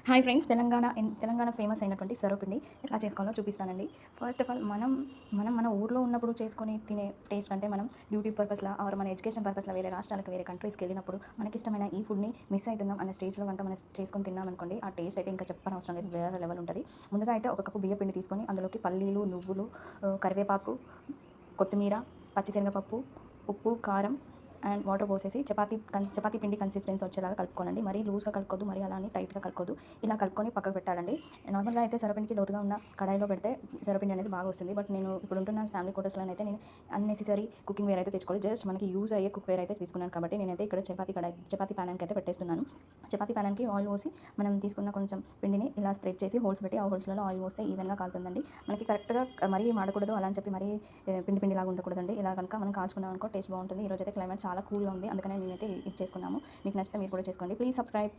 Hi friends, Telangana famous అయినటువంటి సర్వపిండి ఎలా చేసుకోవాలో చూపిస్తానండి. ఫస్ట్ ఆఫ్ ఆల్ మన ఊర్లో ఉన్నప్పుడు చేసుకొని తినే టేస్ట్ అంటే మనం డ్యూటీ పర్పస్‌లా ఆర్ మన ఎడ్యుకేషన్ పర్పస్‌లా వేరే రాష్ట్రాలకు, వేరే కంట్రీస్‌కి వెళ్ళినప్పుడు మనకిష్టమైన ఈ ఫుడ్‌ని మిస్ అయితున్నాం అన్న స్టేజ్‌లో గనుక మనం చేసుకొని తిన్నామనుకోండి, ఆ టేస్ట్ అయితే ఇంకా చెప్పనవసరం లేదు. వేరే లెవెల్ ఉంటది. ముందుగా అయితే ఒక కప్పు బియ్యపిండి తీసుకొని అందులోకి పల్లీలు, నువ్వులు, కరివేపాకు, కొత్తిమీర, పచ్చిశనగపప్పు, ఉప్పు, కారం అండ్ వాటర్ పోసేసి చపాతీ పిండి కన్సిస్టెన్సీ వచ్చేలాగా కలుపుకోవాలండి. మరీ లూజ్‌గా కలుపుకోవద్దు, మరీ అలా అని టైట్‌గా కలుపుకోవద్దు. ఇలా కలుపుకొని పక్కకు పెట్టాలండి. నార్మల్‌గా అయితే సొరపిండికి లోతుగా ఉన్న కడాయిలో పెడితే సొరపిండి అనేది బాగా వస్తుంది. బట్ నేను ఇప్పుడు ఉంటున్న ఫ్యామిలీ క్వార్టర్స్‌లోనైతే నేను అన్నెసెసరీ కుకింగ్ వేర్ అయితే తెచ్చుకోవాలి. జస్ట్ మనకి యూజ్ అయ్యే కుక్ వేర్ అయితే తీసుకున్నాను కాబట్టి నేనైతే ఇక్కడ చపాతీ ప్యాన్‌కి అయితే పెట్టేస్తున్నాను. చపాతీ ప్యాన్‌కి ఆయిల్ పోసి మనం తీసుకున్న కొంచెం పిండిని ఇలా స్ప్రెడ్ చేసి హోల్స్ పెట్టి ఆ హోల్స్‌లలో ఆయిల్ పోస్తే ఈవెన్‌గా కాలుతుందండి. మనకి కరెక్ట్‌గా మరీ మాడకూడదు, అలా అని చెప్పి మరీ పిండిలాగా ఉండకూడదండి. ఇలా కనుక మనం కాల్చుకున్నాం అనుకో టేస్ట్ బాగుంటుంది. ఈరోజైతే క్లైమేట్ చాలా కూల్‌గా ఉంది. అందుకనే మేమైతే ఇది చేసుకున్నాము. మీకు నచ్చితే మీరు కూడా చేసుకోండి. Please subscribe.